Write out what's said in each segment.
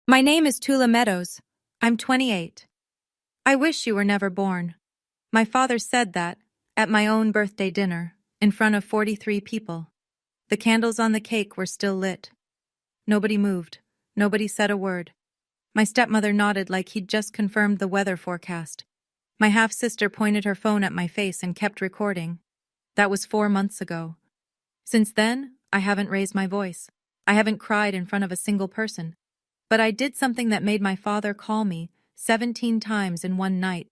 My name is Tula Meadows. I'm 28. I wish you were never born. My father said that at my own birthday dinner, in front of 43 people. The candles on the cake were still lit. Nobody moved. Nobody said a word. My stepmother nodded like he'd just confirmed the weather forecast. My half-sister pointed her phone at my face and kept recording. That was 4 months ago. Since then, I haven't raised my voice. I haven't cried in front of a single person. But I did something that made my father call me 17 times in one night.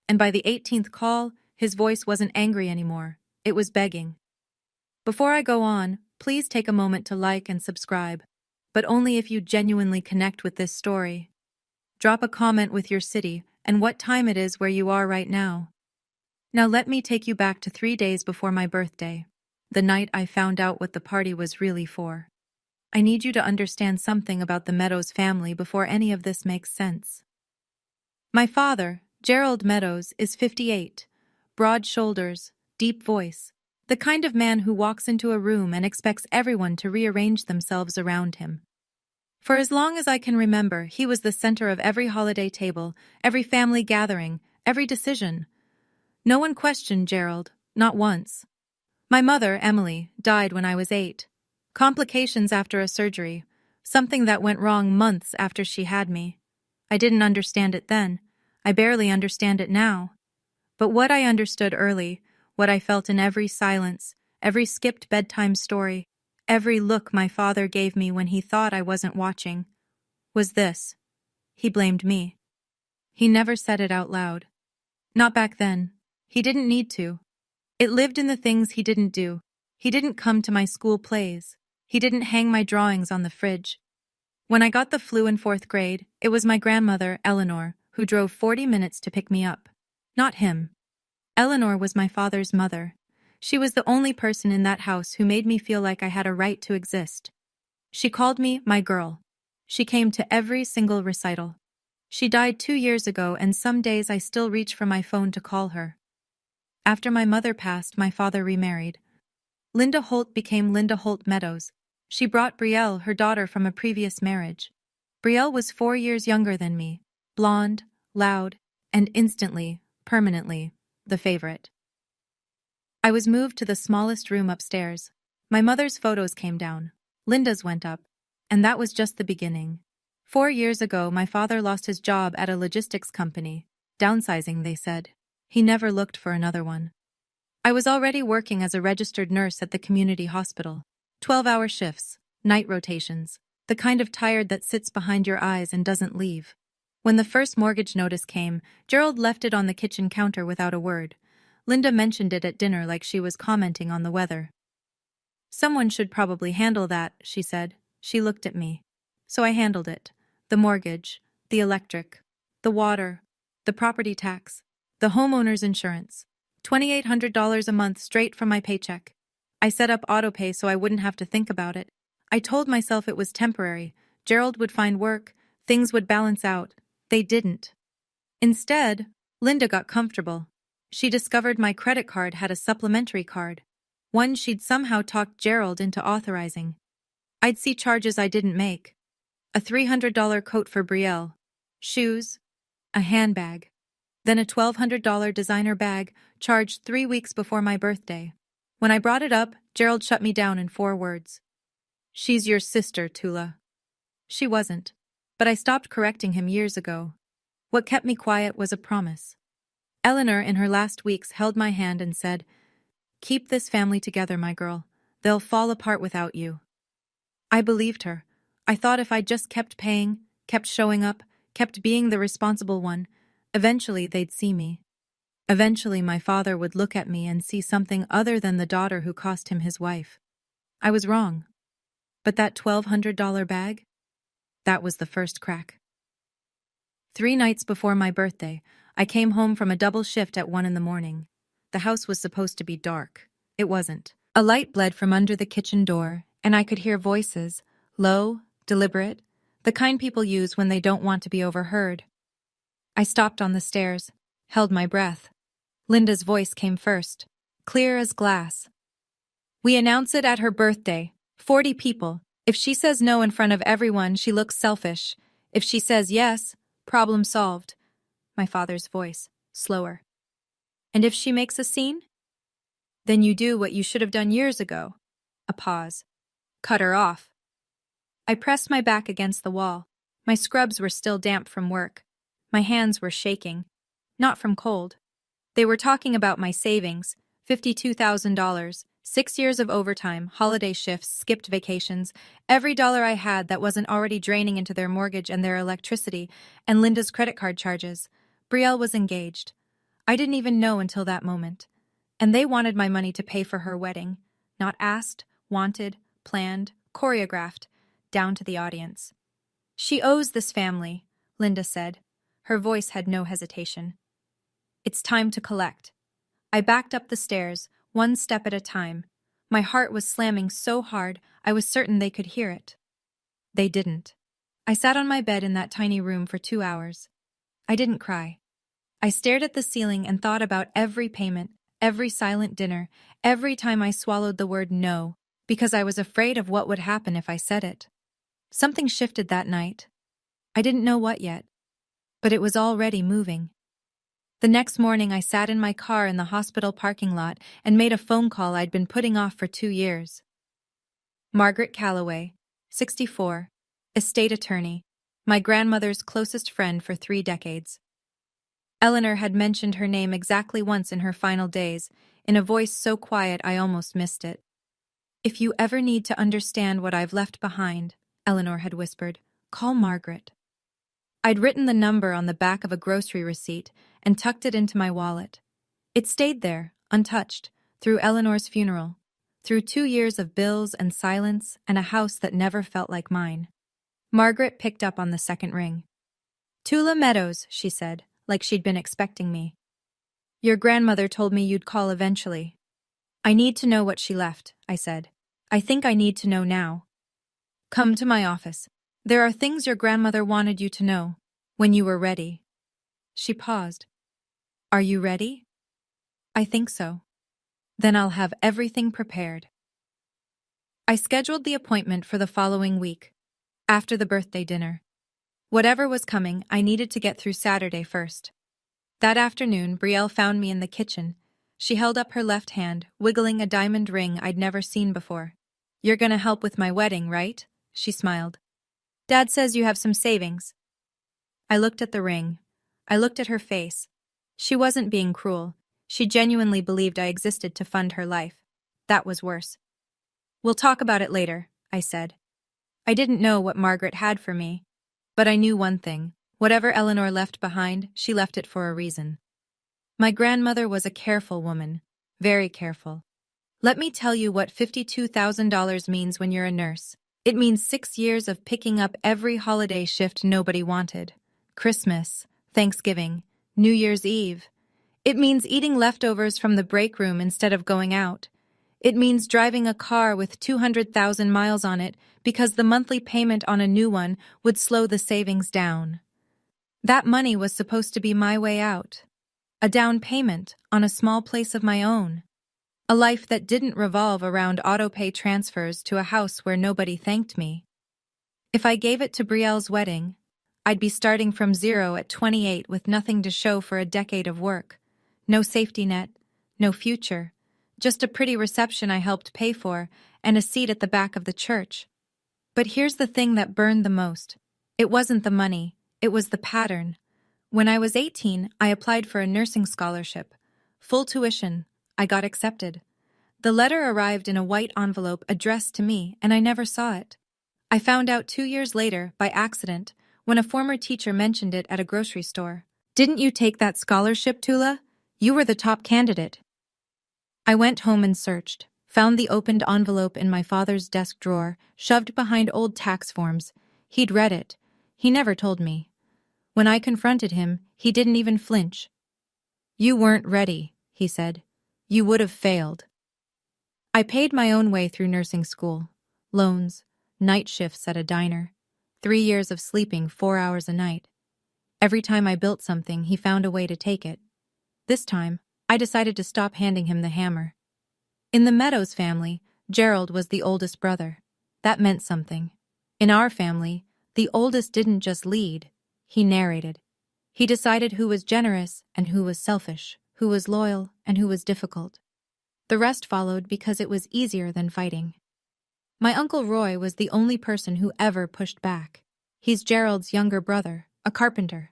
And by the 18th call, his voice wasn't angry anymore. It was begging. Before I go on, please take a moment to like and subscribe, but only if you genuinely connect with this story. Drop a comment with your city and what time it is where you are right now. Now let me take you back to 3 days before my birthday, the night I found out what the party was really for. I need you to understand something about the Meadows family before any of this makes sense. My father, Gerald Meadows, is 58, broad shoulders, deep voice, the kind of man who walks into a room and expects everyone to rearrange themselves around him. For as long as I can remember, he was the center of every holiday table, every family gathering, every decision. No one questioned Gerald, not once. My mother, Emily, died when I was 8. Complications after a surgery, something that went wrong months after she had me. I didn't understand it then. I barely understand it now. But what I understood early, what I felt in every silence, every skipped bedtime story, every look my father gave me when he thought I wasn't watching, was this. He blamed me. He never said it out loud. Not back then. He didn't need to. It lived in the things he didn't do. He didn't come to my school plays. He didn't hang my drawings on the fridge. When I got the flu in 4th grade, it was my grandmother, Eleanor, who drove 40 minutes to pick me up. Not him. Eleanor was my father's mother. She was the only person in that house who made me feel like I had a right to exist. She called me my girl. She came to every single recital. She died 2 years ago, and some days I still reach for my phone to call her. After my mother passed, my father remarried. Linda Holt became Linda Holt Meadows. She brought Brielle, her daughter, from a previous marriage. Brielle was 4 years younger than me, blonde, loud, and instantly, permanently, the favorite. I was moved to the smallest room upstairs. My mother's photos came down. Linda's went up. And that was just the beginning. 4 years ago, my father lost his job at a logistics company. Downsizing, they said. He never looked for another one. I was already working as a registered nurse at the community hospital. 12-hour shifts, night rotations, the kind of tired that sits behind your eyes and doesn't leave. When the first mortgage notice came, Gerald left it on the kitchen counter without a word. Linda mentioned it at dinner like she was commenting on the weather. Someone should probably handle that, she said. She looked at me. So I handled it. The mortgage, the electric, the water, the property tax, the homeowner's insurance. $2,800 a month straight from my paycheck. I set up autopay so I wouldn't have to think about it. I told myself it was temporary. Gerald would find work. Things would balance out. They didn't. Instead, Linda got comfortable. She discovered my credit card had a supplementary card, one she'd somehow talked Gerald into authorizing. I'd see charges I didn't make. A $300 coat for Brielle, shoes, a handbag, then a $1,200 designer bag charged 3 weeks before my birthday. When I brought it up, Gerald shut me down in 4 words. She's your sister, Tula. She wasn't, but I stopped correcting him years ago. What kept me quiet was a promise. Eleanor, in her last weeks, held my hand and said, "Keep this family together, my girl. They'll fall apart without you." I believed her. I thought if I just kept paying, kept showing up, kept being the responsible one, eventually they'd see me. Eventually my father would look at me and see something other than the daughter who cost him his wife. I was wrong. But that $1,200 bag? That was the first crack. 3 nights before my birthday, I came home from a double shift at 1 in the morning. The house was supposed to be dark. It wasn't. A light bled from under the kitchen door, and I could hear voices, low, deliberate, the kind people use when they don't want to be overheard. I stopped on the stairs, held my breath. Linda's voice came first, clear as glass. "We announce it at her birthday. 40 people. If she says no in front of everyone, she looks selfish. If she says yes, problem solved. My father's voice, slower. And if she makes a scene? Then you do what you should have done years ago. A pause. Cut her off. I pressed my back against the wall. My scrubs were still damp from work. My hands were shaking. Not from cold. They were talking about my savings, $52,000, 6 years of overtime, holiday shifts, skipped vacations, every dollar I had that wasn't already draining into their mortgage and their electricity, and Linda's credit card charges. Brielle was engaged. I didn't even know until that moment. And they wanted my money to pay for her wedding. Not asked, wanted, planned, choreographed, down to the audience. She owes this family, Linda said. Her voice had no hesitation. It's time to collect. I backed up the stairs, one step at a time. My heart was slamming so hard I was certain they could hear it. They didn't. I sat on my bed in that tiny room for 2 hours. I didn't cry. I stared at the ceiling and thought about every payment, every silent dinner, every time I swallowed the word no, because I was afraid of what would happen if I said it. Something shifted that night. I didn't know what yet, but it was already moving. The next morning I sat in my car in the hospital parking lot and made a phone call I'd been putting off for 2 years. Margaret Calloway, 64, estate attorney, my grandmother's closest friend for 3 decades. Eleanor had mentioned her name exactly once in her final days, in a voice so quiet I almost missed it. If you ever need to understand what I've left behind, Eleanor had whispered, call Margaret. I'd written the number on the back of a grocery receipt and tucked it into my wallet. It stayed there, untouched, through Eleanor's funeral, through 2 years of bills and silence and a house that never felt like mine. Margaret picked up on the second ring. Tula Meadows, she said, like she'd been expecting me. Your grandmother told me you'd call eventually. I need to know what she left, I said. I think I need to know now. Come to my office. There are things your grandmother wanted you to know, when you were ready. She paused. Are you ready? I think so. Then I'll have everything prepared. I scheduled the appointment for the following week, after the birthday dinner. Whatever was coming, I needed to get through Saturday first. That afternoon, Brielle found me in the kitchen. She held up her left hand, wiggling a diamond ring I'd never seen before. You're gonna help with my wedding, right? She smiled. Dad says you have some savings. I looked at the ring. I looked at her face. She wasn't being cruel. She genuinely believed I existed to fund her life. That was worse. We'll talk about it later, I said. I didn't know what Margaret had for me, but I knew one thing. Whatever Eleanor left behind, she left it for a reason. My grandmother was a careful woman, very careful. Let me tell you what $52,000 means when you're a nurse. It means 6 years of picking up every holiday shift nobody wanted. Christmas, Thanksgiving, New Year's Eve. It means eating leftovers from the break room instead of going out. It means driving a car with 200,000 miles on it because the monthly payment on a new one would slow the savings down. That money was supposed to be my way out. A down payment on a small place of my own. A life that didn't revolve around auto-pay transfers to a house where nobody thanked me. If I gave it to Brielle's wedding, I'd be starting from zero at 28 with nothing to show for a decade of work. No safety net, no future, just a pretty reception I helped pay for and a seat at the back of the church. But here's the thing that burned the most. It wasn't the money, it was the pattern. When I was 18, I applied for a nursing scholarship. Full tuition. I got accepted. The letter arrived in a white envelope addressed to me, and I never saw it. I found out 2 years later, by accident, when a former teacher mentioned it at a grocery store. Didn't you take that scholarship, Tula? You were the top candidate. I went home and searched, found the opened envelope in my father's desk drawer, shoved behind old tax forms. He'd read it. He never told me. When I confronted him, he didn't even flinch. You weren't ready, he said. You would have failed. I paid my own way through nursing school. Loans, night shifts at a diner, 3 years of sleeping 4 hours a night. Every time I built something, he found a way to take it. This time, I decided to stop handing him the hammer. In the Meadows family, Gerald was the oldest brother. That meant something. In our family, The oldest didn't just lead, he narrated. He decided who was generous and who was selfish, who was loyal and who was difficult. The rest followed because it was easier than fighting. My Uncle Roy was the only person who ever pushed back. He's Gerald's younger brother, a carpenter.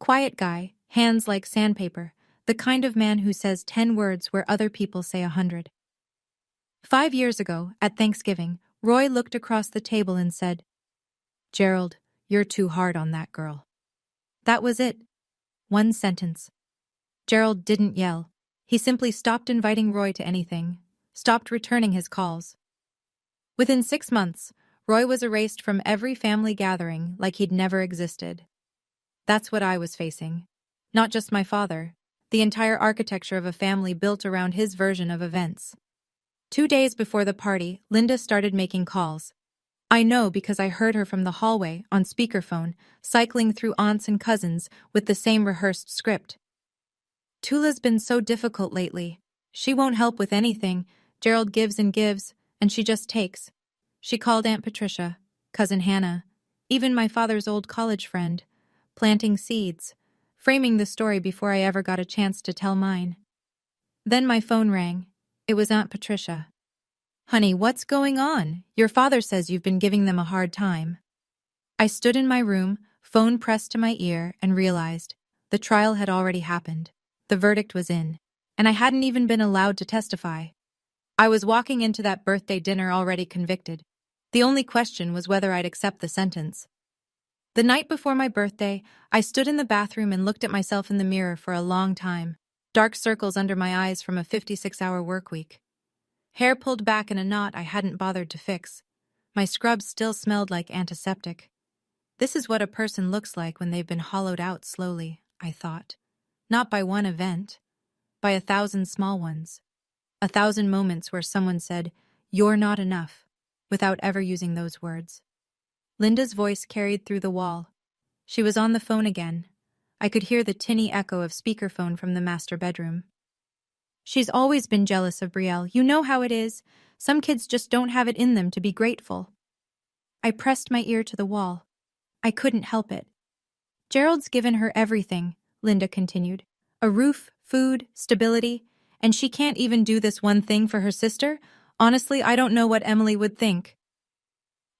Quiet guy, hands like sandpaper, the kind of man who says 10 words where other people say 100. 5 years ago, at Thanksgiving, Roy looked across the table and said, "Gerald, you're too hard on that girl." That was it. One sentence. Gerald didn't yell. He simply stopped inviting Roy to anything, stopped returning his calls. Within 6 months, Roy was erased from every family gathering like he'd never existed. That's what I was facing. Not just my father, the entire architecture of a family built around his version of events. 2 days before the party, Linda started making calls. I know because I heard her from the hallway, on speakerphone, cycling through aunts and cousins with the same rehearsed script. "Tula's been so difficult lately. She won't help with anything. Gerald gives, and she just takes." She called Aunt Patricia, Cousin Hannah, even my father's old college friend, planting seeds, framing the story before I ever got a chance to tell mine. Then my phone rang. It was Aunt Patricia. "Honey, what's going on? Your father says you've been giving them a hard time." I stood in my room, phone pressed to my ear, and realized the trial had already happened. The verdict was in, and I hadn't even been allowed to testify. I was walking into that birthday dinner already convicted. The only question was whether I'd accept the sentence. The night before my birthday, I stood in the bathroom and looked at myself in the mirror for a long time. Dark circles under my eyes from a 56-hour work week. Hair pulled back in a knot I hadn't bothered to fix. My scrubs still smelled like antiseptic. This is what a person looks like when they've been hollowed out slowly, I thought. Not by one event, by 1,000 small ones. 1,000 moments where someone said, "You're not enough," without ever using those words. Linda's voice carried through the wall. She was on the phone again. I could hear the tinny echo of speakerphone from the master bedroom. "She's always been jealous of Brielle. You know how it is. Some kids just don't have it in them to be grateful." I pressed my ear to the wall. I couldn't help it. "Gerald's given her everything," Linda continued. "A roof, food, stability, and she can't even do this one thing for her sister? Honestly, I don't know what Emily would think."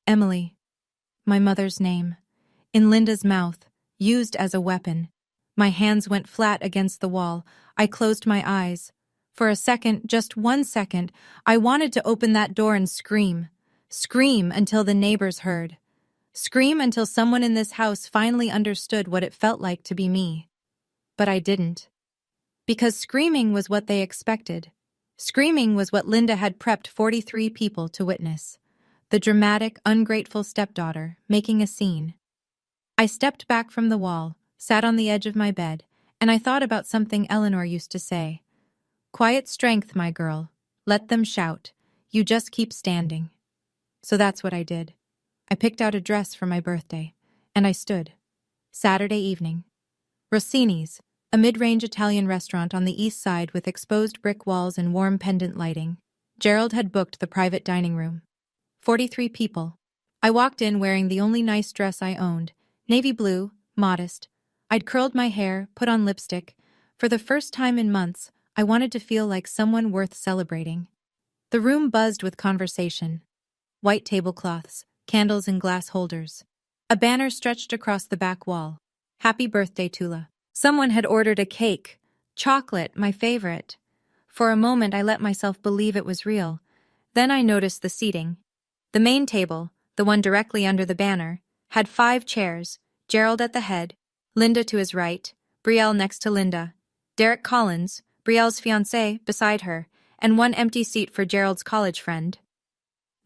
Emily. My mother's name. In Linda's mouth, used as a weapon. My hands went flat against the wall. I closed my eyes. For a second, just 1 second, I wanted to open that door and scream. Scream until the neighbors heard. Scream until someone in this house finally understood what it felt like to be me. But I didn't. Because screaming was what they expected. Screaming was what Linda had prepped 43 people to witness. The dramatic, ungrateful stepdaughter, making a scene. I stepped back from the wall, sat on the edge of my bed, and I thought about something Eleanor used to say. "Quiet strength, my girl. Let them shout. You just keep standing." So that's what I did. I picked out a dress for my birthday, and I stood. Saturday evening. Rossini's, a mid-range Italian restaurant on the east side with exposed brick walls and warm pendant lighting. Gerald had booked the private dining room. 43 people. I walked in wearing the only nice dress I owned, navy blue, modest. I'd curled my hair, put on lipstick. For the first time in months, I wanted to feel like someone worth celebrating. The room buzzed with conversation. White tablecloths, candles in glass holders. A banner stretched across the back wall. "Happy birthday, Tula." Someone had ordered a cake. Chocolate, my favorite. For a moment I let myself believe it was real. Then I noticed the seating. The main table, the one directly under the banner, had 5 chairs, Gerald at the head, Linda to his right, Brielle next to Linda, Derek Collins, Brielle's fiancé, beside her, and 1 empty seat for Gerald's college friend.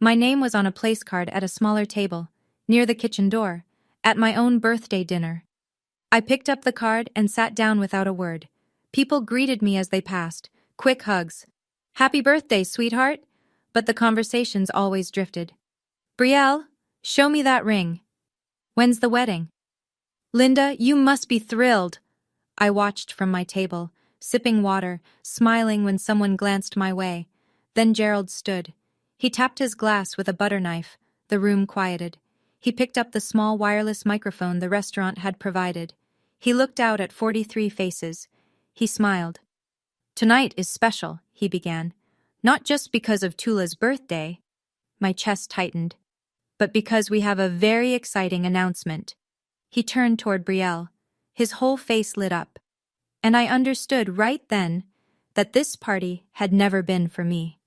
My name was on a place card at a smaller table, near the kitchen door, at my own birthday dinner. I picked up the card and sat down without a word. People greeted me as they passed, quick hugs. "Happy birthday, sweetheart." But the conversations always drifted. "Brielle, show me that ring. When's the wedding?" "Linda, you must be thrilled." I watched from my table, sipping water, smiling when someone glanced my way. Then Gerald stood. He tapped his glass with a butter knife. The room quieted. He picked up the small wireless microphone the restaurant had provided. He looked out at 43 faces. He smiled. "Tonight is special," he began. "Not just because of Tula's birthday," my chest tightened, "but because we have a very exciting announcement." He turned toward Brielle. His whole face lit up. And I understood right then that this party had never been for me.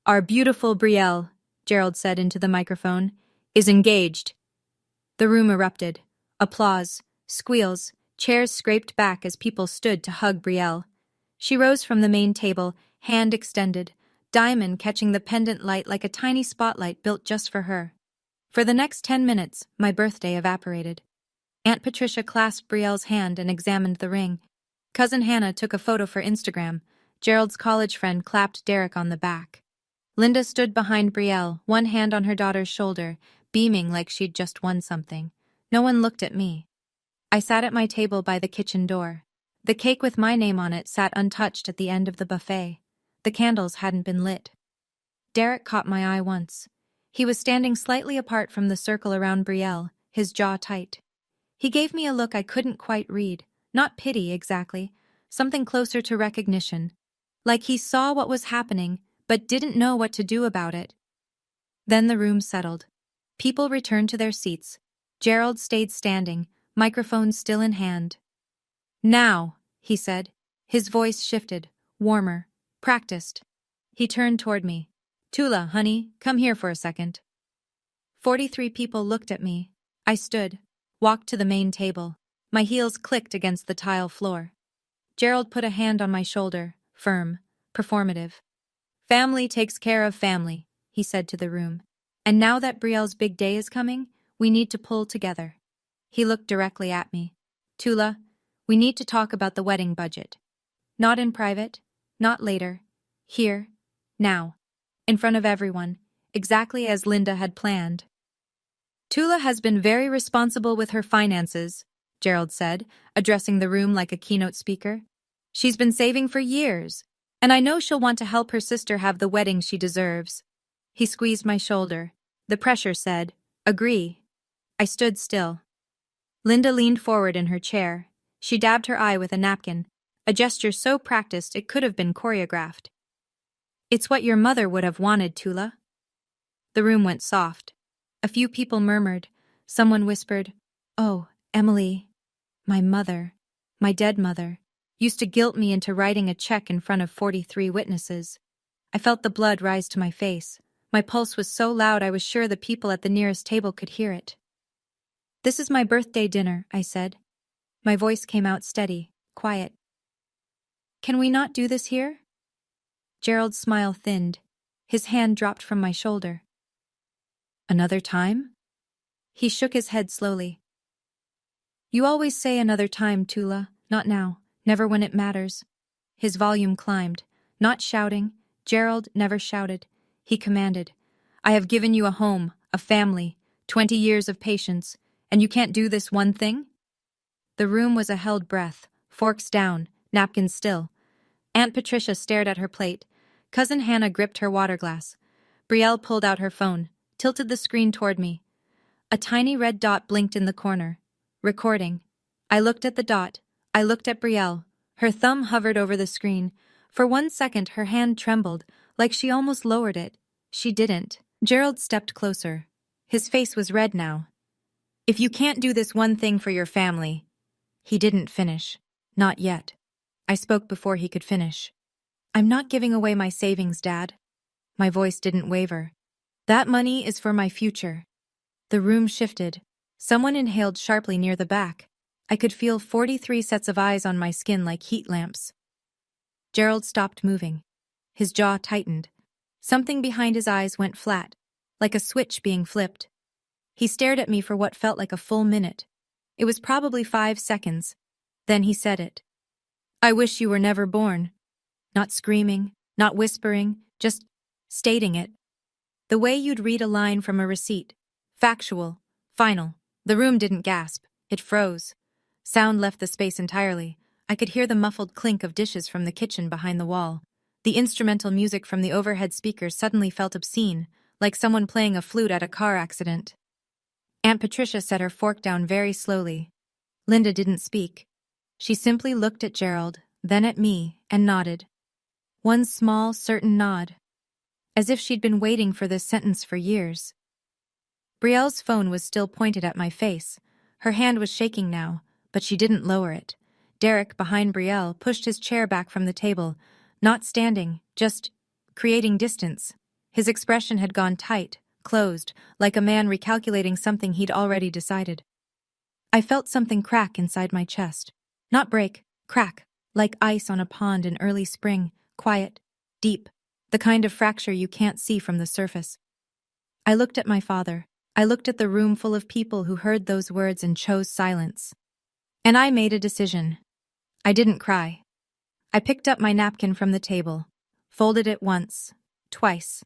"Our beautiful Brielle," Gerald said into the microphone, "is engaged." The room erupted. Applause, squeals, chairs scraped back as people stood to hug Brielle. She rose from the main table, hand extended, diamond catching the pendant light like a tiny spotlight built just for her. For the next 10 minutes, my birthday evaporated. Aunt Patricia clasped Brielle's hand and examined the ring. Cousin Hannah took a photo for Instagram. Gerald's college friend clapped Derek on the back. Linda stood behind Brielle, one hand on her daughter's shoulder, beaming like she'd just won something. No one looked at me. I sat at my table by the kitchen door. The cake with my name on it sat untouched at the end of the buffet. The candles hadn't been lit. Derek caught my eye once. He was standing slightly apart from the circle around Brielle, his jaw tight. He gave me a look I couldn't quite read, not pity exactly, something closer to recognition. Like he saw what was happening, but didn't know what to do about it. Then the room settled. People returned to their seats. Gerald stayed standing, microphone still in hand. "Now," he said. His voice shifted, warmer, practiced. He turned toward me. "Tula, honey, come here for a second." 43 people looked at me. I stood, walked to the main table. My heels clicked against the tile floor. Gerald put a hand on my shoulder, firm, performative. "Family takes care of family," he said to the room. "And now that Brielle's big day is coming, we need to pull together." He looked directly at me. "Tula, we need to talk about the wedding budget. Not in private, not later. Here, now, in front of everyone, exactly as Linda had planned." "Tula has been very responsible with her finances," Gerald said, addressing the room like a keynote speaker. "She's been saving for years, and I know she'll want to help her sister have the wedding she deserves." He squeezed my shoulder. The pressure said, "Agree." I stood still. Linda leaned forward in her chair. She dabbed her eye with a napkin, a gesture so practiced it could have been choreographed. "It's what your mother would have wanted, Tula." The room went soft. A few people murmured. Someone whispered, "Oh, Emily, my mother, my dead mother, used to guilt me into writing a check in front of 43 witnesses." I felt the blood rise to my face. My pulse was so loud I was sure the people at the nearest table could hear it. "This is my birthday dinner," I said. My voice came out steady, quiet. "Can we not do this here?" Gerald's smile thinned. His hand dropped from my shoulder. "Another time?" He shook his head slowly. "You always say another time, Tula. Not now. Never when it matters." His volume climbed. Not shouting. Gerald never shouted. He commanded, "I have given you a home, a family, 20 years of patience, and you can't do this one thing?" The room was a held breath, forks down, napkins still. Aunt Patricia stared at her plate. Cousin Hannah gripped her water glass. Brielle pulled out her phone, tilted the screen toward me. A tiny red dot blinked in the corner. Recording. I looked at the dot. I looked at Brielle. Her thumb hovered over the screen. For 1 second her hand trembled, like she almost lowered it. She didn't. Gerald stepped closer. His face was red now. "If you can't do this one thing for your family..." He didn't finish. Not yet. I spoke before he could finish. "I'm not giving away my savings, Dad." My voice didn't waver. "That money is for my future." The room shifted. Someone inhaled sharply near the back. I could feel 43 sets of eyes on my skin like heat lamps. Gerald stopped moving. His jaw tightened. Something behind his eyes went flat, like a switch being flipped. He stared at me for what felt like a full minute. It was probably 5 seconds. Then he said it. "I wish you were never born." Not screaming, not whispering, just stating it. The way you'd read a line from a receipt. Factual, final. The room didn't gasp. It froze. Sound left the space entirely. I could hear the muffled clink of dishes from the kitchen behind the wall. The instrumental music from the overhead speakers suddenly felt obscene, like someone playing a flute at a car accident. Aunt Patricia set her fork down very slowly. Linda didn't speak. She simply looked at Gerald, then at me, and nodded. One small, certain nod. As if she'd been waiting for this sentence for years. Brielle's phone was still pointed at my face. Her hand was shaking now, but she didn't lower it. Derek, behind Brielle, pushed his chair back from the table, not standing, just creating distance. His expression had gone tight, closed, like a man recalculating something he'd already decided. I felt something crack inside my chest. Not break, crack, like ice on a pond in early spring, quiet, deep, the kind of fracture you can't see from the surface. I looked at my father. I looked at the room full of people who heard those words and chose silence. And I made a decision. I didn't cry. I picked up my napkin from the table, folded it once, twice,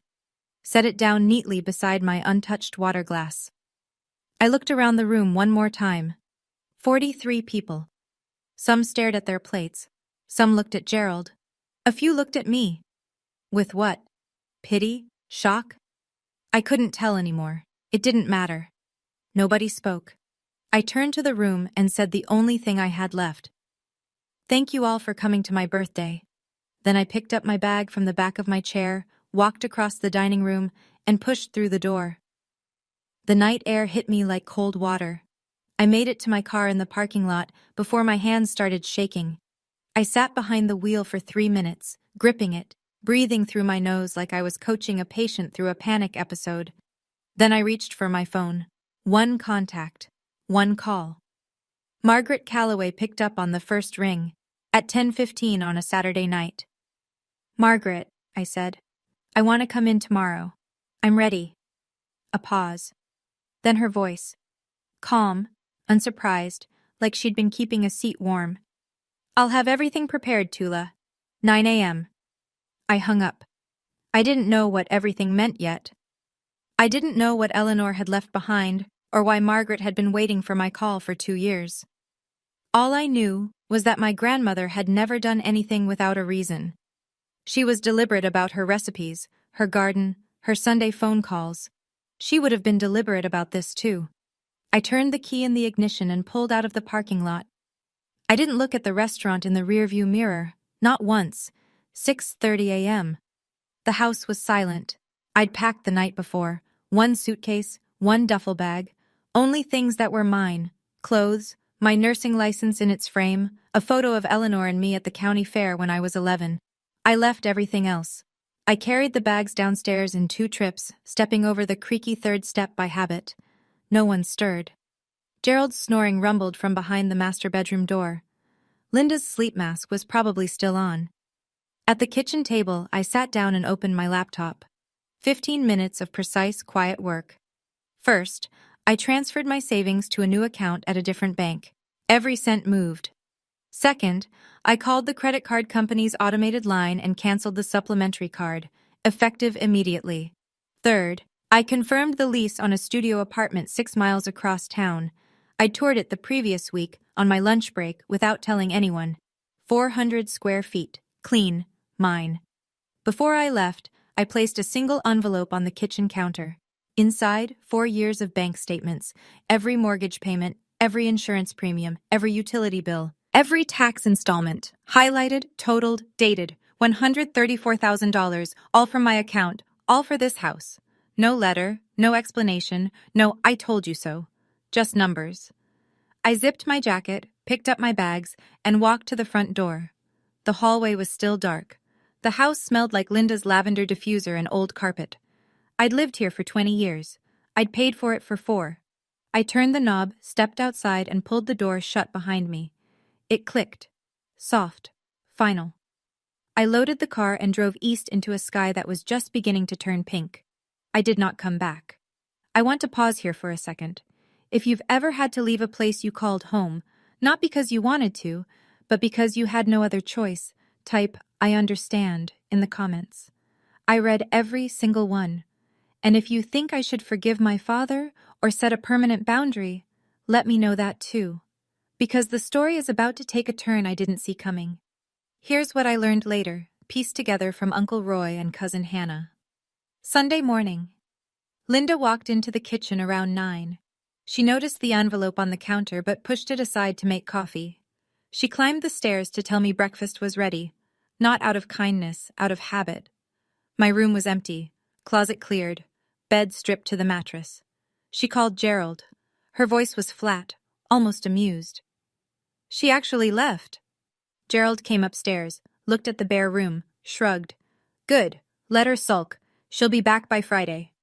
set it down neatly beside my untouched water glass. I looked around the room one more time. 43 people. Some stared at their plates. Some looked at Gerald. A few looked at me. With what? Pity? Shock? I couldn't tell anymore. It didn't matter. Nobody spoke. I turned to the room and said the only thing I had left. Thank you all for coming to my birthday. Then I picked up my bag from the back of my chair, walked across the dining room, and pushed through the door. The night air hit me like cold water. I made it to my car in the parking lot before my hands started shaking. I sat behind the wheel for 3 minutes, gripping it, breathing through my nose like I was coaching a patient through a panic episode. Then I reached for my phone. One contact. One call. Margaret Calloway picked up on the first ring, at 10:15 on a Saturday night. Margaret, I said. I want to come in tomorrow. I'm ready. A pause. Then her voice. Calm, unsurprised, like she'd been keeping a seat warm. I'll have everything prepared, Tula. 9 a.m. I hung up. I didn't know what everything meant yet. I didn't know what Eleanor had left behind, or why Margaret had been waiting for my call for 2 years. All I knew was that my grandmother had never done anything without a reason. She was deliberate about her recipes, her garden, her Sunday phone calls. She would have been deliberate about this too. I turned the key in the ignition and pulled out of the parking lot. I didn't look at the restaurant in the rearview mirror, not once. 6:30 a.m. The house was silent. I'd packed the night before. One suitcase, one duffel bag, only things that were mine, clothes, my nursing license in its frame, a photo of Eleanor and me at the county fair when I was 11. I left everything else. I carried the bags downstairs in 2 trips, stepping over the creaky 3rd step by habit. No one stirred. Gerald's snoring rumbled from behind the master bedroom door. Linda's sleep mask was probably still on. At the kitchen table, I sat down and opened my laptop. 15 minutes of precise, quiet work. First, I transferred my savings to a new account at a different bank. Every cent moved. Second, I called the credit card company's automated line and canceled the supplementary card, effective immediately. Third, I confirmed the lease on a studio apartment 6 miles across town. I toured it the previous week on my lunch break without telling anyone. 400 square feet, clean, mine. Before I left, I placed a single envelope on the kitchen counter. Inside, 4 years of bank statements, every mortgage payment, every insurance premium, every utility bill, every tax installment, highlighted, totaled, dated, $134,000, all from my account, all for this house. No letter, no explanation, no "I told you so." Just numbers. I zipped my jacket, picked up my bags, and walked to the front door. The hallway was still dark. The house smelled like Linda's lavender diffuser and old carpet. I'd lived here for 20 years. I'd paid for it for 4. I turned the knob, stepped outside, and pulled the door shut behind me. It clicked. Soft. Final. I loaded the car and drove east into a sky that was just beginning to turn pink. I did not come back. I want to pause here for a second. If you've ever had to leave a place you called home, not because you wanted to, but because you had no other choice, type "I understand" in the comments. I read every single one. And if you think I should forgive my father or set a permanent boundary, let me know that too. Because the story is about to take a turn I didn't see coming. Here's what I learned later, pieced together from Uncle Roy and Cousin Hannah. Sunday morning. Linda walked into the kitchen around 9. She noticed the envelope on the counter but pushed it aside to make coffee. She climbed the stairs to tell me breakfast was ready, not out of kindness, out of habit. My room was empty, closet cleared, bed stripped to the mattress. She called Gerald. Her voice was flat, almost amused. She actually left. Gerald came upstairs, looked at the bare room, shrugged. Good, let her sulk. She'll be back by Friday.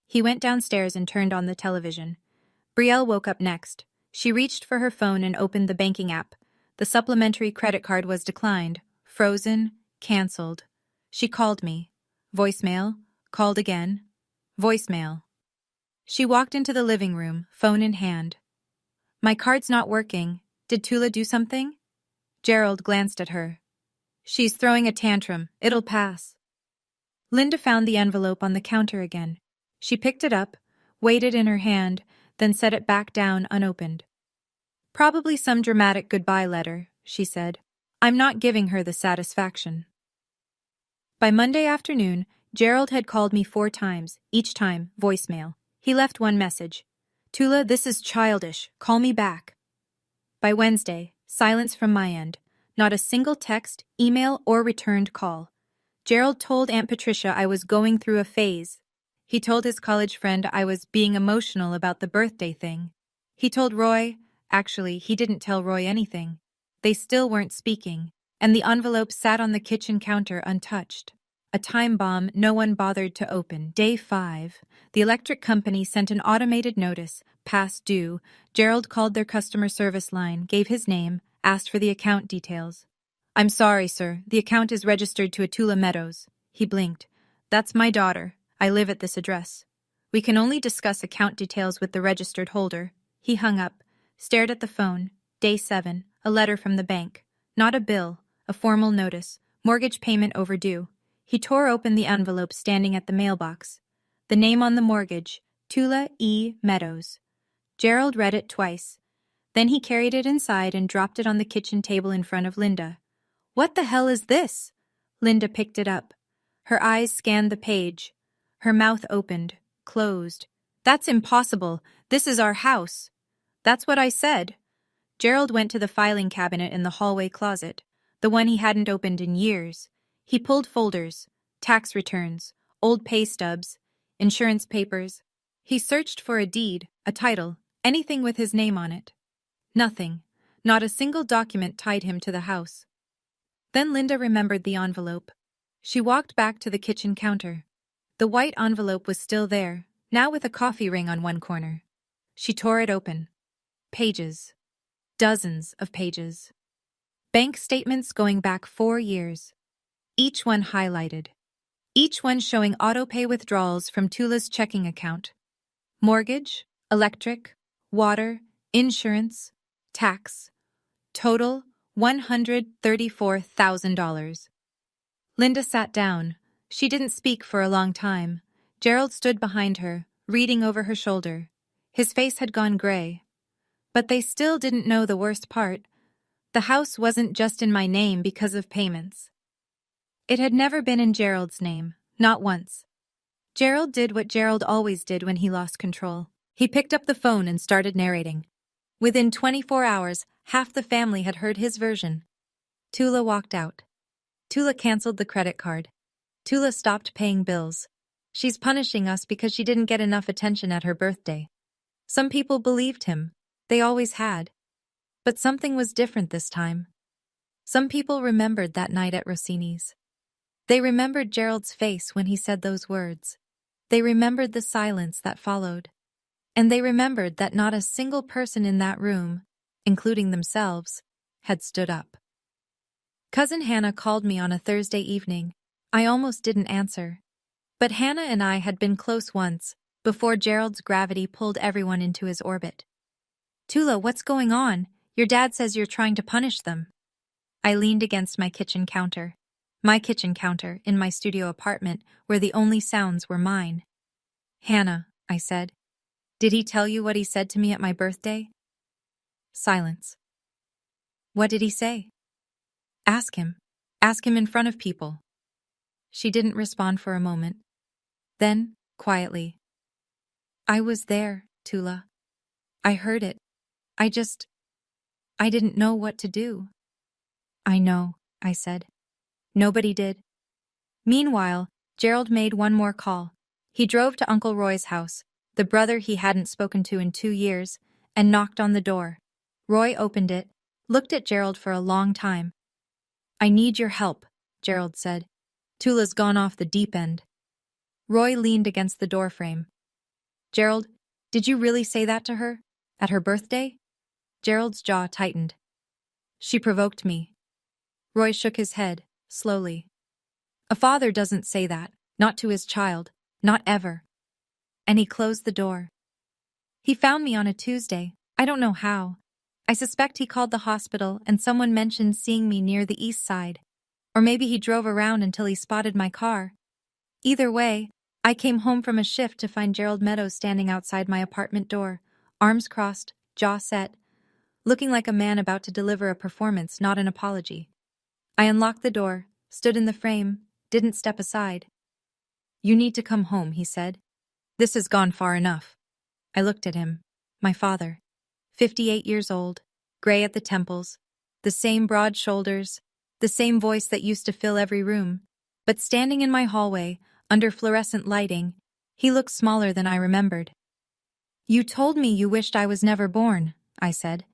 He went downstairs and turned on the television. Brielle woke up next. She reached for her phone and opened the banking app. The supplementary credit card was declined, frozen, canceled. She called me. Voicemail, called again. Voicemail. She walked into the living room, phone in hand. My card's not working. Did Tula do something? Gerald glanced at her. She's throwing a tantrum. It'll pass. Linda found the envelope on the counter again. She picked it up, weighed it in her hand, then set it back down unopened. Probably some dramatic goodbye letter, she said. I'm not giving her the satisfaction. By Monday afternoon, Gerald had called me 4 times, each time voicemail. He left one message. Tula, this is childish. Call me back. By Wednesday, silence from my end. Not a single text, email, or returned call. Gerald told Aunt Patricia I was going through a phase. He told his college friend I was being emotional about the birthday thing. He told Roy, actually, he didn't tell Roy anything. They still weren't speaking, and the envelope sat on the kitchen counter untouched. A time bomb no one bothered to open. Day 5. The electric company sent an automated notice, past due. Gerald called their customer service line, gave his name, asked for the account details. I'm sorry, sir. The account is registered to Atula Meadows. He blinked. That's my daughter. I live at this address. We can only discuss account details with the registered holder. He hung up, stared at the phone. Day 7. A letter from the bank. Not a bill, a formal notice. Mortgage payment overdue. He tore open the envelope standing at the mailbox. The name on the mortgage, Tula E. Meadows. Gerald read it twice. Then he carried it inside and dropped it on the kitchen table in front of Linda. What the hell is this? Linda picked it up. Her eyes scanned the page. Her mouth opened, closed. That's impossible. This is our house. That's what I said. Gerald went to the filing cabinet in the hallway closet, the one he hadn't opened in years. He pulled folders, tax returns, old pay stubs, insurance papers. He searched for a deed, a title, anything with his name on it. Nothing. Not a single document tied him to the house. Then Linda remembered the envelope. She walked back to the kitchen counter. The white envelope was still there, now with a coffee ring on one corner. She tore it open. Pages. Dozens of pages. Bank statements going back 4 years. Each one highlighted. Each one showing auto-pay withdrawals from Tula's checking account. Mortgage, electric, water, insurance, tax. Total $134,000. Linda sat down. She didn't speak for a long time. Gerald stood behind her, reading over her shoulder. His face had gone gray. But they still didn't know the worst part. The house wasn't just in my name because of payments. It had never been in Gerald's name, not once. Gerald did what Gerald always did when he lost control. He picked up the phone and started narrating. Within 24 hours, half the family had heard his version. Tula walked out. Tula canceled the credit card. Tula stopped paying bills. She's punishing us because she didn't get enough attention at her birthday. Some people believed him. They always had. But something was different this time. Some people remembered that night at Rossini's. They remembered Gerald's face when he said those words. They remembered the silence that followed. And they remembered that not a single person in that room, including themselves, had stood up. Cousin Hannah called me on a Thursday evening. I almost didn't answer. But Hannah and I had been close once, before Gerald's gravity pulled everyone into his orbit. Tula, what's going on? Your dad says you're trying to punish them. I leaned against my kitchen counter. My kitchen counter, in my studio apartment, where the only sounds were mine. Hannah, I said. Did he tell you what he said to me at my birthday? Silence. What did he say? Ask him. Ask him in front of people. She didn't respond for a moment. Then, quietly. I was there, Tula. I heard it. I didn't know what to do. I know, I said. Nobody did. Meanwhile, Gerald made one more call. He drove to Uncle Roy's house, the brother he hadn't spoken to in 2 years, and knocked on the door. Roy opened it, looked at Gerald for a long time. I need your help, Gerald said. Tula's gone off the deep end. Roy leaned against the doorframe. Gerald, did you really say that to her? At her birthday? Gerald's jaw tightened. She provoked me. Roy shook his head, slowly. A father doesn't say that, not to his child, not ever. And he closed the door. He found me on a Tuesday, I don't know how. I suspect he called the hospital and someone mentioned seeing me near the east side. Or maybe he drove around until he spotted my car. Either way, I came home from a shift to find Gerald Meadows standing outside my apartment door, arms crossed, jaw set, looking like a man about to deliver a performance, not an apology. I unlocked the door, stood in the frame, didn't step aside. You need to come home, he said. This has gone far enough. I looked at him. My father. 58 years old, gray at the temples, the same broad shoulders, the same voice that used to fill every room. But standing in my hallway, under fluorescent lighting, he looked smaller than I remembered. You told me you wished I was never born, I said.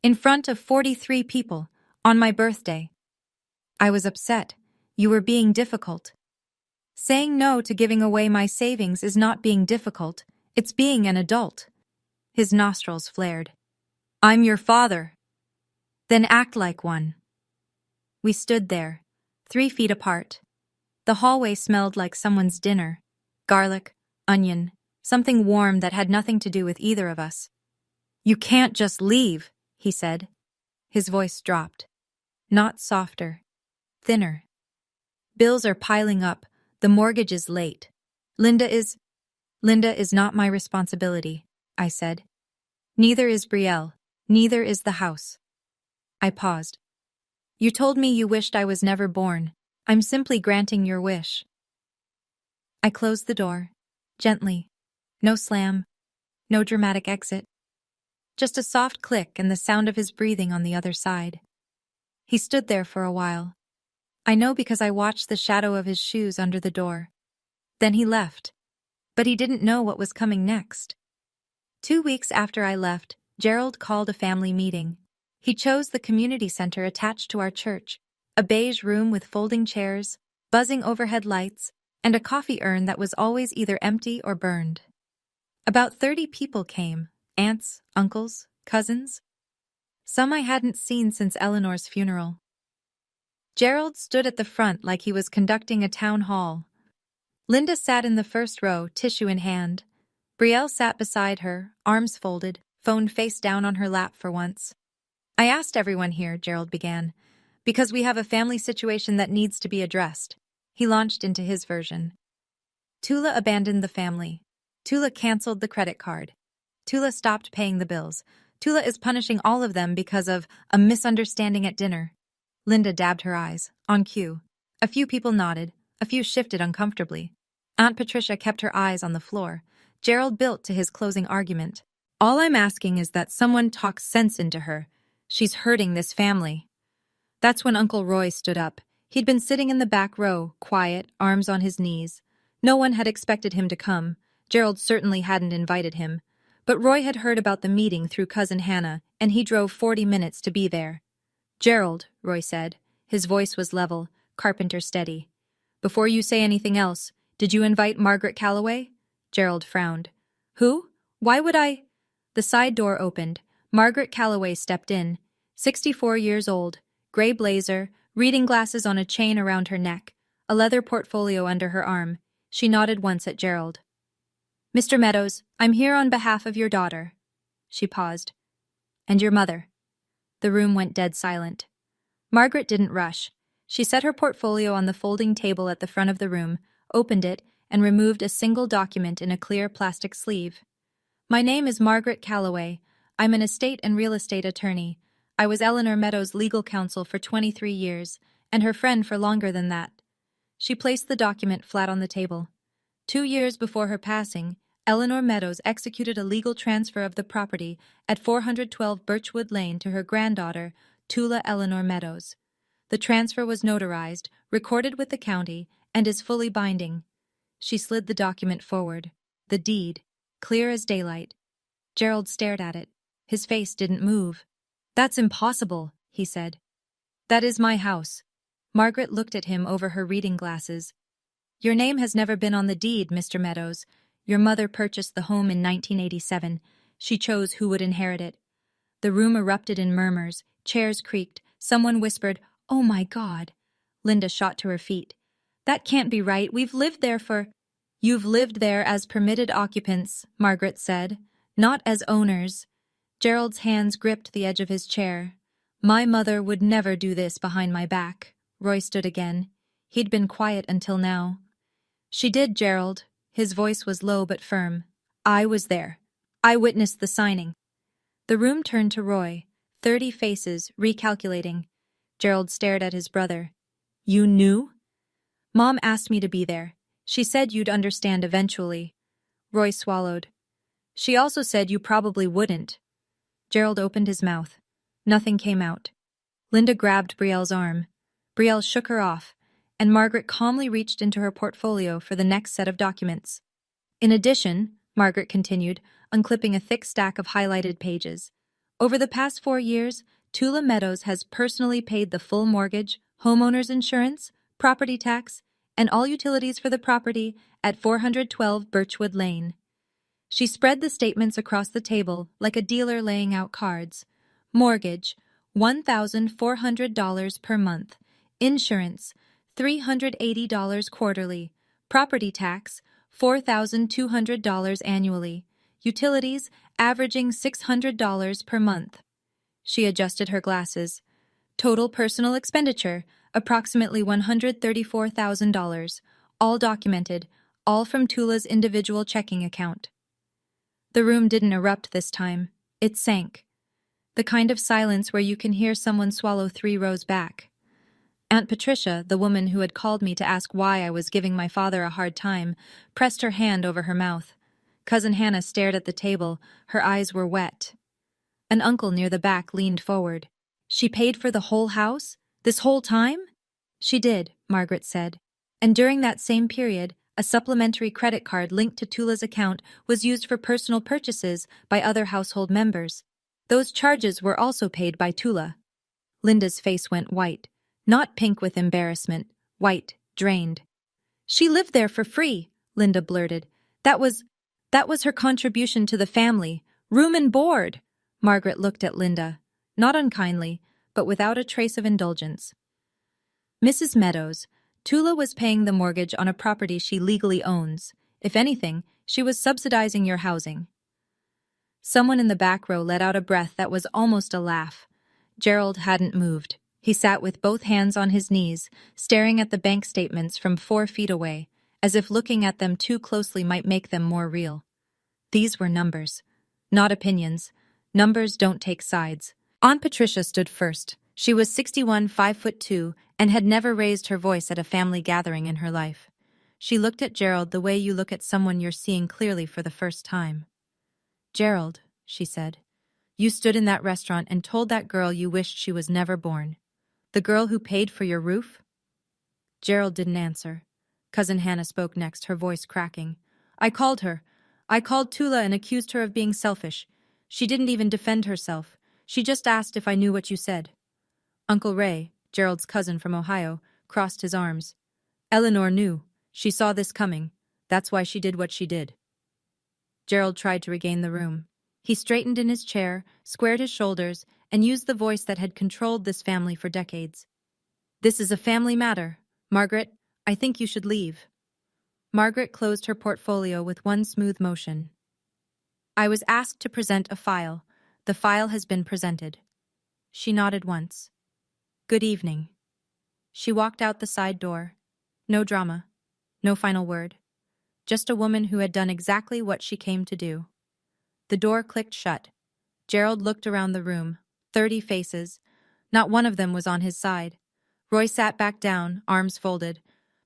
In front of 43 people, on my birthday. I was upset. You were being difficult. Saying no to giving away my savings is not being difficult, it's being an adult. His nostrils flared. I'm your father. Then act like one. We stood there, 3 feet apart. The hallway smelled like someone's dinner. Garlic, onion, something warm that had nothing to do with either of us. You can't just leave, he said. His voice dropped. Not softer. Thinner. Bills are piling up. The mortgage is late. Linda is not my responsibility, I said. Neither is Brielle. Neither is the house. I paused. You told me you wished I was never born. I'm simply granting your wish. I closed the door. Gently. No slam. No dramatic exit. Just a soft click and the sound of his breathing on the other side. He stood there for a while. I know because I watched the shadow of his shoes under the door. Then he left. But he didn't know what was coming next. 2 weeks after I left, Gerald called a family meeting. He chose the community center attached to our church, a beige room with folding chairs, buzzing overhead lights, and a coffee urn that was always either empty or burned. About 30 people came, aunts, uncles, cousins. Some I hadn't seen since Eleanor's funeral. Gerald stood at the front like he was conducting a town hall. Linda sat in the first row, tissue in hand. Brielle sat beside her, arms folded, phone face down on her lap for once. I asked everyone here, Gerald began, because we have a family situation that needs to be addressed. He launched into his version. Tula abandoned the family. Tula canceled the credit card. Tula stopped paying the bills. Tula is punishing all of them because of a misunderstanding at dinner. Linda dabbed her eyes, on cue. A few people nodded, a few shifted uncomfortably. Aunt Patricia kept her eyes on the floor. Gerald built to his closing argument. All I'm asking is that someone talk sense into her. She's hurting this family. That's when Uncle Roy stood up. He'd been sitting in the back row, quiet, arms on his knees. No one had expected him to come. Gerald certainly hadn't invited him. But Roy had heard about the meeting through Cousin Hannah, and he drove 40 minutes to be there. Gerald, Roy said. His voice was level, carpenter steady. Before you say anything else, did you invite Margaret Calloway? Gerald frowned. Who? Why would I? The side door opened. Margaret Calloway stepped in. 64 years old, gray blazer, reading glasses on a chain around her neck, a leather portfolio under her arm. She nodded once at Gerald. Mr. Meadows, I'm here on behalf of your daughter. She paused. And your mother. The room went dead silent. Margaret didn't rush. She set her portfolio on the folding table at the front of the room, opened it, and removed a single document in a clear plastic sleeve. My name is Margaret Calloway. I'm an estate and real estate attorney. I was Eleanor Meadows' legal counsel for 23 years, and her friend for longer than that. She placed the document flat on the table. 2 years before her passing, Eleanor Meadows executed a legal transfer of the property at 412 Birchwood Lane to her granddaughter, Tula Eleanor Meadows. The transfer was notarized, recorded with the county, and is fully binding. She slid the document forward. The deed, clear as daylight. Gerald stared at it. His face didn't move. "That's impossible," he said. "That is my house." Margaret looked at him over her reading glasses. "Your name has never been on the deed, Mr. Meadows. Your mother purchased the home in 1987. She chose who would inherit it." The room erupted in murmurs. Chairs creaked. Someone whispered, "Oh my God." Linda shot to her feet. "That can't be right. We've lived there for—" "You've lived there as permitted occupants," Margaret said, "not as owners." Gerald's hands gripped the edge of his chair. "My mother would never do this behind my back." Roy stood again. He'd been quiet until now. "She did, Gerald." His voice was low but firm. "I was there. I witnessed the signing." The room turned to Roy, 30 faces, recalculating. Gerald stared at his brother. "You knew?" "Mom asked me to be there. She said you'd understand eventually." Roy swallowed. "She also said you probably wouldn't." Gerald opened his mouth. Nothing came out. Linda grabbed Brielle's arm. Brielle shook her off, and Margaret calmly reached into her portfolio for the next set of documents. "In addition," Margaret continued, unclipping a thick stack of highlighted pages, "over the past 4 years, Tula Meadows has personally paid the full mortgage, homeowner's insurance, property tax, and all utilities for the property at 412 Birchwood Lane." She spread the statements across the table like a dealer laying out cards. Mortgage, $1,400 per month. Insurance, $380 quarterly. Property tax, $4,200 annually. Utilities, averaging $600 per month. She adjusted her glasses. Total personal expenditure, approximately $134,000. All documented, all from Tula's individual checking account. The room didn't erupt this time. It sank. The kind of silence where you can hear someone swallow 3 rows back. Aunt Patricia, the woman who had called me to ask why I was giving my father a hard time, pressed her hand over her mouth. Cousin Hannah stared at the table. Her eyes were wet. An uncle near the back leaned forward. "She paid for the whole house? This whole time?" "She did," Margaret said. "And during that same period, a supplementary credit card linked to Tula's account was used for personal purchases by other household members. Those charges were also paid by Tula." Linda's face went white. Not pink with embarrassment, white, drained. "She lived there for free," Linda blurted. That was her contribution to the family. Room and board." Margaret looked at Linda, not unkindly, but without a trace of indulgence. "Mrs. Meadows, Tula was paying the mortgage on a property she legally owns. If anything, she was subsidizing your housing." Someone in the back row let out a breath that was almost a laugh. Gerald hadn't moved. He sat with both hands on his knees, staring at the bank statements from 4 feet away, as if looking at them too closely might make them more real. These were numbers, not opinions. Numbers don't take sides. Aunt Patricia stood first. She was 61, 5'2", and had never raised her voice at a family gathering in her life. She looked at Gerald the way you look at someone you're seeing clearly for the first time. "Gerald," she said, "you stood in that restaurant and told that girl you wished she was never born. The girl who paid for your roof?" Gerald didn't answer. Cousin Hannah spoke next, her voice cracking. "I called her. I called Tula and accused her of being selfish. She didn't even defend herself. She just asked if I knew what you said." Uncle Ray, Gerald's cousin from Ohio, crossed his arms. "Eleanor knew. She saw this coming. That's why she did what she did." Gerald tried to regain the room. He straightened in his chair, squared his shoulders, and used the voice that had controlled this family for decades. "This is a family matter. Margaret, I think you should leave." Margaret closed her portfolio with one smooth motion. "I was asked to present a file. The file has been presented." She nodded once. "Good evening." She walked out the side door. No drama. No final word. Just a woman who had done exactly what she came to do. The door clicked shut. Gerald looked around the room. 30 faces. Not one of them was on his side. Roy sat back down, arms folded.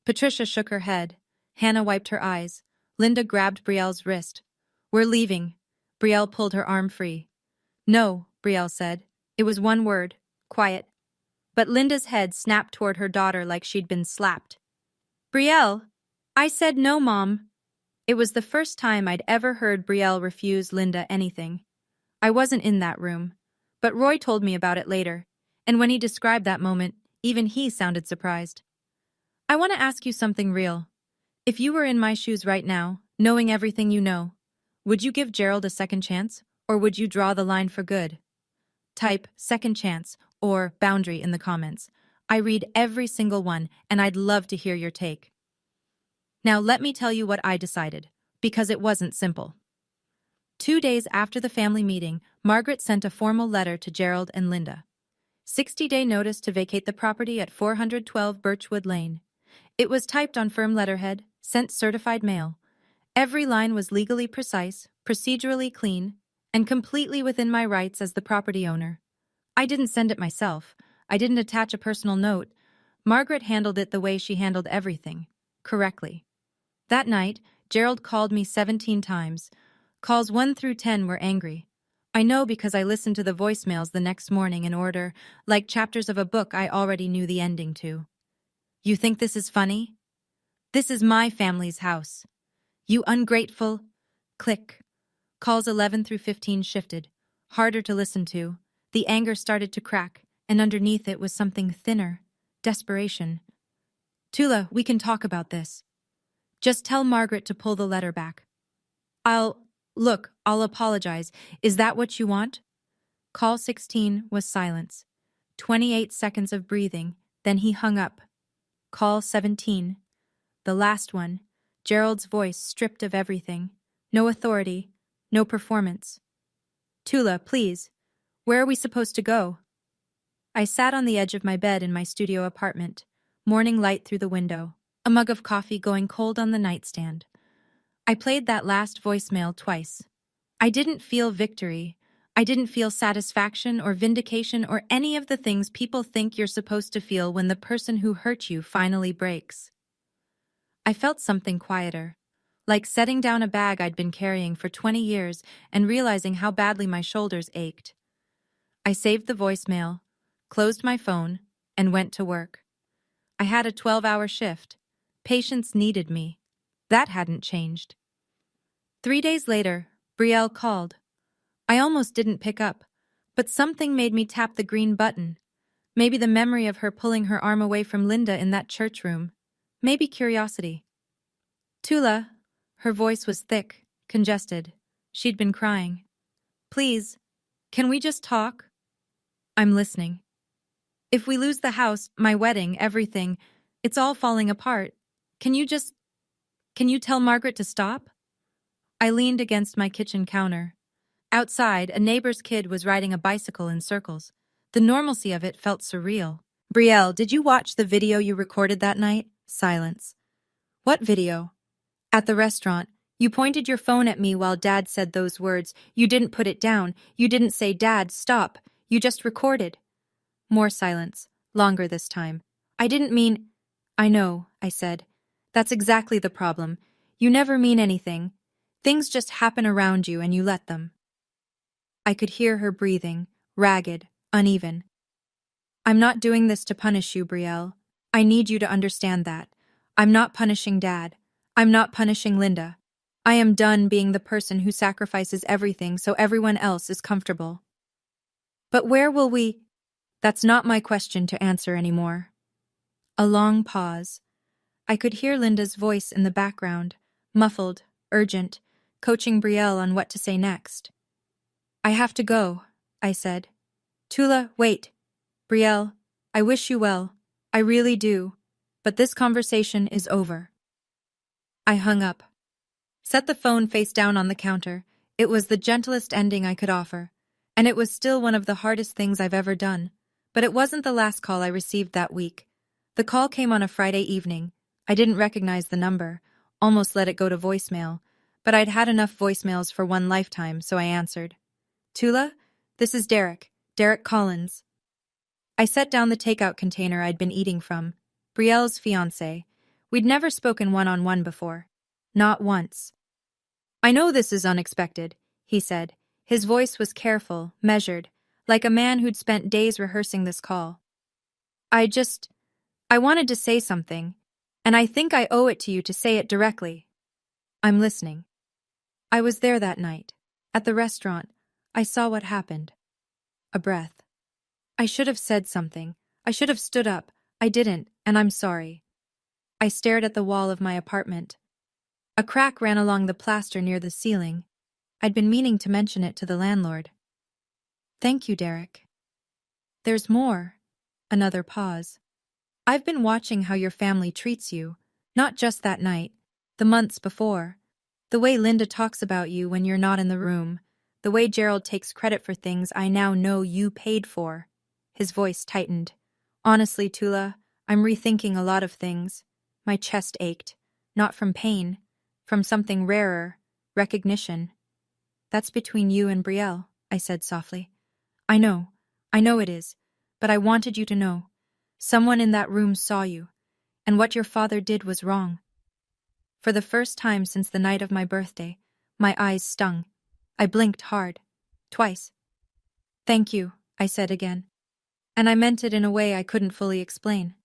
Patricia shook her head. Hannah wiped her eyes. Linda grabbed Brielle's wrist. We're leaving. Brielle pulled her arm free. No, Brielle said. It was one word. Quiet. But Linda's head snapped toward her daughter like she'd been slapped. Brielle! I said no, Mom. It was the first time I'd ever heard Brielle refuse Linda anything. I wasn't in that room. But Roy told me about it later, and when he described that moment, even he sounded surprised. I want to ask you something real. If you were in my shoes right now, knowing everything you know, would you give Gerald a second chance, or would you draw the line for good? Type second chance or boundary in the comments. I read every single one, and I'd love to hear your take. Now let me tell you what I decided, because it wasn't simple. 2 days after the family meeting, Margaret sent a formal letter to Gerald and Linda. 60-day notice to vacate the property at 412 Birchwood Lane. It was typed on firm letterhead, sent certified mail. Every line was legally precise, procedurally clean, and completely within my rights as the property owner. I didn't send it myself. I didn't attach a personal note. Margaret handled it the way she handled everything, correctly. That night, Gerald called me 17 times. Calls 1 through 10 were angry. I know because I listened to the voicemails the next morning in order, like chapters of a book I already knew the ending to. You think this is funny? This is my family's house. You ungrateful. Click. Calls 11 through 15 shifted, harder to listen to. The anger started to crack, and underneath it was something thinner. Desperation. Tula, we can talk about this. Just tell Margaret to pull the letter back. I'll apologize. Is that what you want? Call 16 was silence. 28 seconds of breathing, then he hung up. Call 17. The last one. Gerald's voice stripped of everything. No authority, no performance. Tula, please. Where are we supposed to go? I sat on the edge of my bed in my studio apartment, morning light through the window, a mug of coffee going cold on the nightstand. I played that last voicemail twice. I didn't feel victory. I didn't feel satisfaction or vindication or any of the things people think you're supposed to feel when the person who hurt you finally breaks. I felt something quieter, like setting down a bag I'd been carrying for 20 years and realizing how badly my shoulders ached. I saved the voicemail, closed my phone, and went to work. I had a 12-hour shift. Patients needed me. That hadn't changed. 3 days later, Brielle called. I almost didn't pick up, but something made me tap the green button. Maybe the memory of her pulling her arm away from Linda in that church room. Maybe curiosity. Tula. Her voice was thick, congested. She'd been crying. Please, can we just talk? I'm listening. If we lose the house, my wedding, everything, it's all falling apart. Can you tell Margaret to stop? I leaned against my kitchen counter. Outside, a neighbor's kid was riding a bicycle in circles. The normalcy of it felt surreal. Brielle, did you watch the video you recorded that night? Silence. What video? At the restaurant. You pointed your phone at me while Dad said those words. You didn't put it down. You didn't say, Dad, stop. You just recorded. More silence. Longer this time. I didn't mean... I know, I said. That's exactly the problem. You never mean anything. Things just happen around you and you let them. I could hear her breathing, ragged, uneven. I'm not doing this to punish you, Brielle. I need you to understand that. I'm not punishing Dad. I'm not punishing Linda. I am done being the person who sacrifices everything so everyone else is comfortable. But where will we... That's not my question to answer anymore. A long pause. I could hear Linda's voice in the background, muffled, urgent, coaching Brielle on what to say next. I have to go, I said. Tula, wait. Brielle, I wish you well. I really do. But this conversation is over. I hung up. Set the phone face down on the counter. It was the gentlest ending I could offer. And it was still one of the hardest things I've ever done. But it wasn't the last call I received that week. The call came on a Friday evening. I didn't recognize the number, almost let it go to voicemail. But I'd had enough voicemails for one lifetime, so I answered. Tula, this is Derek Collins. I set down the takeout container I'd been eating from. Brielle's fiancé. We'd never spoken one-on-one before. Not once. I know this is unexpected, he said. His voice was careful, measured, like a man who'd spent days rehearsing this call. I wanted to say something, and I think I owe it to you to say it directly. I'm listening. I was there that night. At the restaurant. I saw what happened. A breath. I should have said something. I should have stood up. I didn't, and I'm sorry. I stared at the wall of my apartment. A crack ran along the plaster near the ceiling. I'd been meaning to mention it to the landlord. Thank you, Derek. There's more. Another pause. I've been watching how your family treats you, not just that night, the months before. The way Linda talks about you when you're not in the room, the way Gerald takes credit for things I now know you paid for. His voice tightened. Honestly, Tula, I'm rethinking a lot of things. My chest ached, not from pain, from something rarer, recognition. That's between you and Brielle, I said softly. I know it is, but I wanted you to know. Someone in that room saw you, and what your father did was wrong. For the first time since the night of my birthday, my eyes stung. I blinked hard. Twice. Thank you, I said again. And I meant it in a way I couldn't fully explain.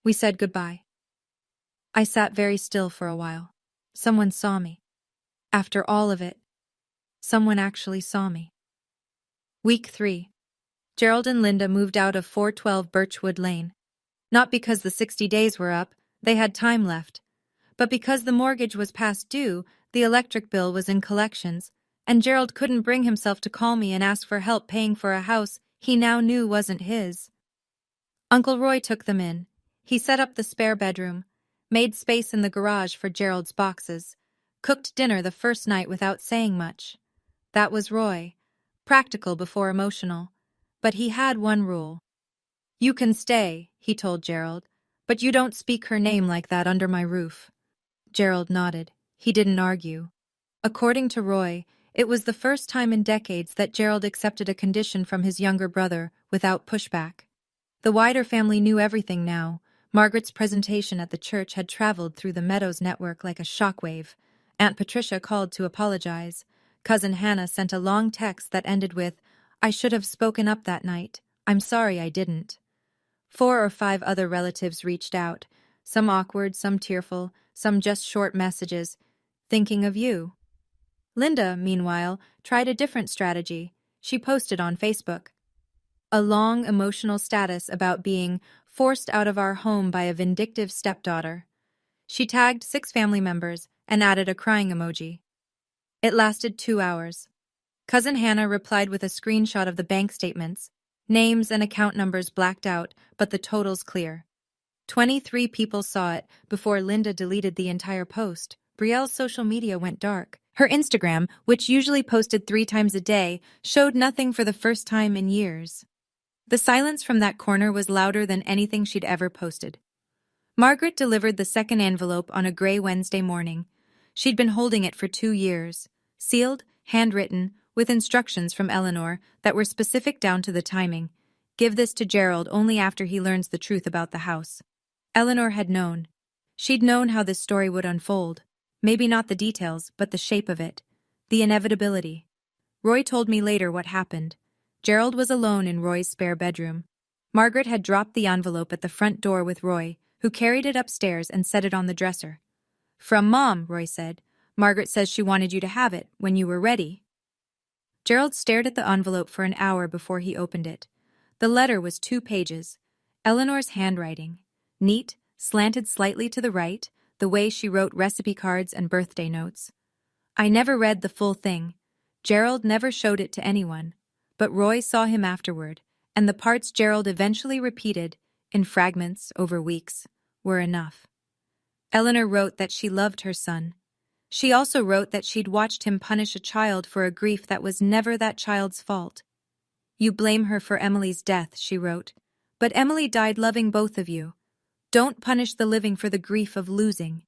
We said goodbye. I sat very still for a while. Someone saw me. After all of it, someone actually saw me. Week 3. Gerald and Linda moved out of 412 Birchwood Lane. Not because the 60 days were up, they had time left, but because the mortgage was past due, the electric bill was in collections, and Gerald couldn't bring himself to call me and ask for help paying for a house he now knew wasn't his. Uncle Roy took them in. He set up the spare bedroom, made space in the garage for Gerald's boxes, cooked dinner the first night without saying much. That was Roy, practical before emotional. But he had one rule. You can stay, he told Gerald, but you don't speak her name like that under my roof. Gerald nodded. He didn't argue. According to Roy, it was the first time in decades that Gerald accepted a condition from his younger brother without pushback. The wider family knew everything now. Margaret's presentation at the church had traveled through the Meadows network like a shockwave. Aunt Patricia called to apologize. Cousin Hannah sent a long text that ended with, I should have spoken up that night. I'm sorry I didn't. 4 or 5 other relatives reached out, some awkward, some tearful, some just short messages, thinking of you. Linda, meanwhile, tried a different strategy. She posted on Facebook a long, emotional status about being forced out of our home by a vindictive stepdaughter. She tagged 6 family members and added a crying emoji. It lasted 2 hours. Cousin Hannah replied with a screenshot of the bank statements, names and account numbers blacked out, but the totals clear. 23 people saw it before Linda deleted the entire post. Brielle's social media went dark. Her Instagram, which usually posted 3 times a day, showed nothing for the first time in years. The silence from that corner was louder than anything she'd ever posted. Margaret delivered the second envelope on a gray Wednesday morning. She'd been holding it for 2 years, sealed, handwritten, with instructions from Eleanor that were specific down to the timing. Give this to Gerald only after he learns the truth about the house. Eleanor had known. She'd known how this story would unfold. Maybe not the details, but the shape of it. The inevitability. Roy told me later what happened. Gerald was alone in Roy's spare bedroom. Margaret had dropped the envelope at the front door with Roy, who carried it upstairs and set it on the dresser. From Mom, Roy said. Margaret says she wanted you to have it when you were ready. Gerald stared at the envelope for an hour before he opened it. The letter was 2 pages. Eleanor's handwriting. Neat, slanted slightly to the right, the way she wrote recipe cards and birthday notes. I never read the full thing. Gerald never showed it to anyone. But Roy saw him afterward, and the parts Gerald eventually repeated, in fragments over weeks, were enough. Eleanor wrote that she loved her son. She also wrote that she'd watched him punish a child for a grief that was never that child's fault. You blame her for Emily's death, she wrote. But Emily died loving both of you. Don't punish the living for the grief of losing.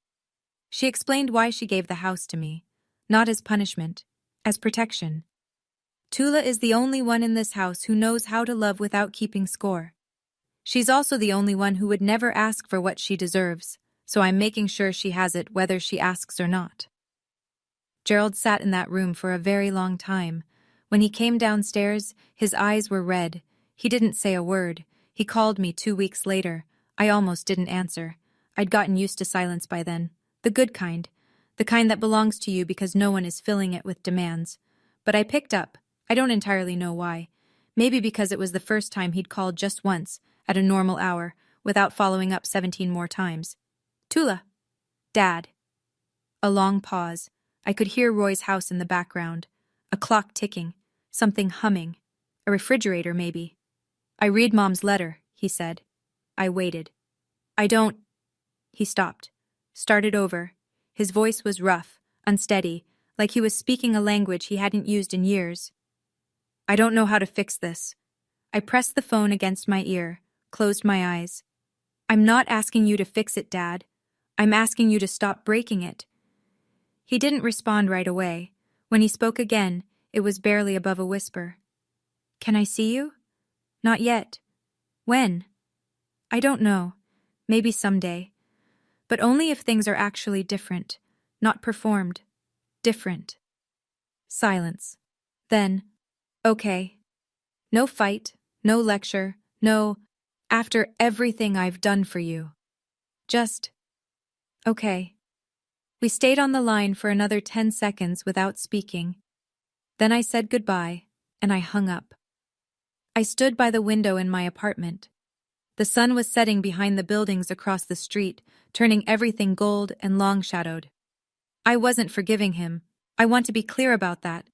She explained why she gave the house to me, not as punishment, as protection. Tula is the only one in this house who knows how to love without keeping score. She's also the only one who would never ask for what she deserves, so I'm making sure she has it whether she asks or not. Gerald sat in that room for a very long time. When he came downstairs, his eyes were red. He didn't say a word. He called me 2 weeks later. I almost didn't answer. I'd gotten used to silence by then. The good kind. The kind that belongs to you because no one is filling it with demands. But I picked up. I don't entirely know why. Maybe because it was the first time he'd called just once, at a normal hour, without following up 17 more times. Tula. Dad. A long pause. I could hear Roy's house in the background. A clock ticking. Something humming. A refrigerator, maybe. I read Mom's letter, he said. I waited. I don't... He stopped. Started over. His voice was rough, unsteady, like he was speaking a language he hadn't used in years. I don't know how to fix this. I pressed the phone against my ear, closed my eyes. I'm not asking you to fix it, Dad. I'm asking you to stop breaking it. He didn't respond right away. When he spoke again, it was barely above a whisper. Can I see you? Not yet. When? I don't know. Maybe someday. But only if things are actually different, not performed. Different. Silence. Then, okay. No fight, no lecture, no, after everything I've done for you. Just, okay. We stayed on the line for another 10 seconds without speaking. Then I said goodbye, and I hung up. I stood by the window in my apartment. The sun was setting behind the buildings across the street, turning everything gold and long-shadowed. I wasn't forgiving him. I want to be clear about that.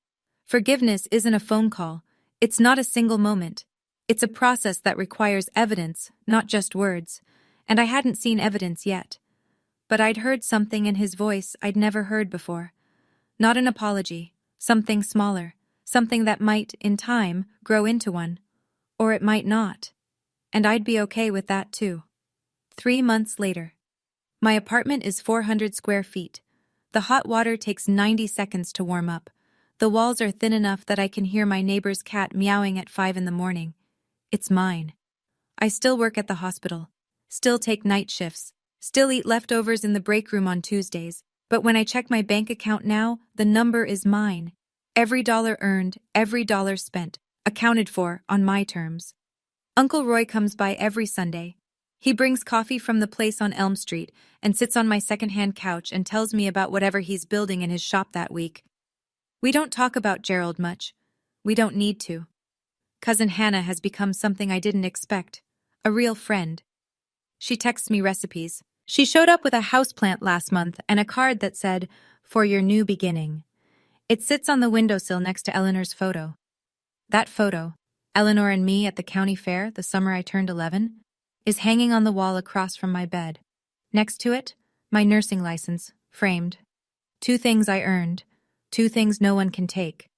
Forgiveness isn't a phone call. It's not a single moment. It's a process that requires evidence, not just words. And I hadn't seen evidence yet. But I'd heard something in his voice I'd never heard before. Not an apology, something smaller, something that might, in time, grow into one. Or it might not. And I'd be okay with that too. 3 months later. My apartment is 400 square feet. The hot water takes 90 seconds to warm up. The walls are thin enough that I can hear my neighbor's cat meowing at 5 in the morning. It's mine. I still work at the hospital. Still take night shifts. Still eat leftovers in the break room on Tuesdays. But when I check my bank account now, the number is mine. Every dollar earned, every dollar spent, accounted for on my terms. Uncle Roy comes by every Sunday. He brings coffee from the place on Elm Street and sits on my second-hand couch and tells me about whatever he's building in his shop that week. We don't talk about Gerald much. We don't need to. Cousin Hannah has become something I didn't expect. A real friend. She texts me recipes. She showed up with a houseplant last month and a card that said, "For your new beginning." It sits on the windowsill next to Eleanor's photo. That photo, Eleanor and me at the county fair the summer I turned 11, is hanging on the wall across from my bed. Next to it, my nursing license, framed. 2 things I earned. 2 things no one can take.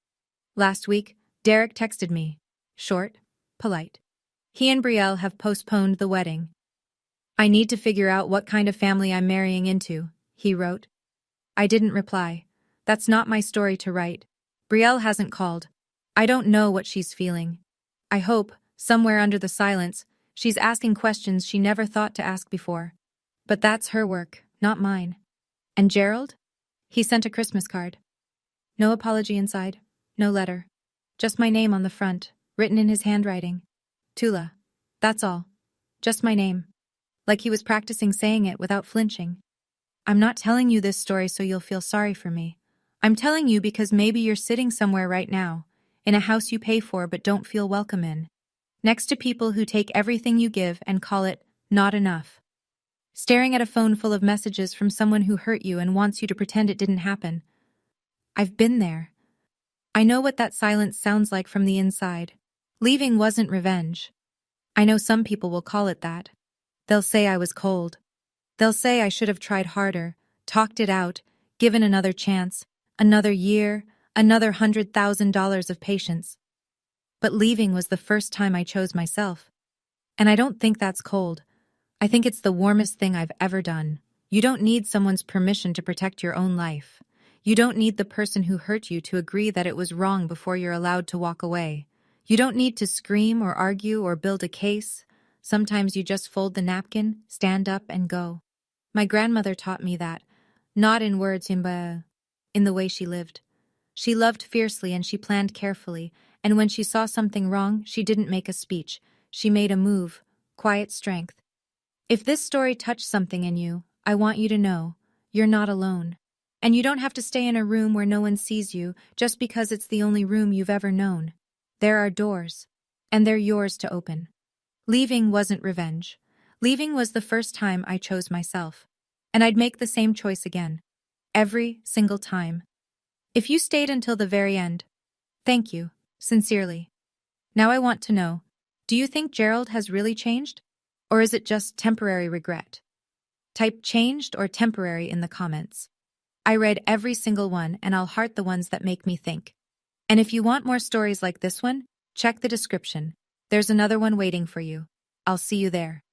Last week, Derek texted me. Short, polite. He and Brielle have postponed the wedding. I need to figure out what kind of family I'm marrying into, he wrote. I didn't reply. That's not my story to write. Brielle hasn't called. I don't know what she's feeling. I hope, somewhere under the silence, she's asking questions she never thought to ask before. But that's her work, not mine. And Gerald? He sent a Christmas card. No apology inside, no letter. Just my name on the front, written in his handwriting. Tula. That's all. Just my name. Like he was practicing saying it without flinching. I'm not telling you this story so you'll feel sorry for me. I'm telling you because maybe you're sitting somewhere right now, in a house you pay for but don't feel welcome in, next to people who take everything you give and call it not enough. Staring at a phone full of messages from someone who hurt you and wants you to pretend it didn't happen. I've been there. I know what that silence sounds like from the inside. Leaving wasn't revenge. I know some people will call it that. They'll say I was cold. They'll say I should have tried harder, talked it out, given another chance, another year, another $100,000 of patience. But leaving was the first time I chose myself. And I don't think that's cold. I think it's the warmest thing I've ever done. You don't need someone's permission to protect your own life. You don't need the person who hurt you to agree that it was wrong before you're allowed to walk away. You don't need to scream or argue or build a case. Sometimes you just fold the napkin, stand up, and go. My grandmother taught me that, not in words, but in the way she lived. She loved fiercely and she planned carefully, and when she saw something wrong, she didn't make a speech. She made a move, quiet strength. If this story touched something in you, I want you to know, you're not alone. And you don't have to stay in a room where no one sees you just because it's the only room you've ever known. There are doors, and they're yours to open. Leaving wasn't revenge. Leaving was the first time I chose myself. And I'd make the same choice again. Every single time. If you stayed until the very end, thank you, sincerely. Now I want to know, do you think Gerald has really changed? Or is it just temporary regret? Type changed or temporary in the comments. I read every single one and I'll heart the ones that make me think. And if you want more stories like this one, check the description. There's another one waiting for you. I'll see you there.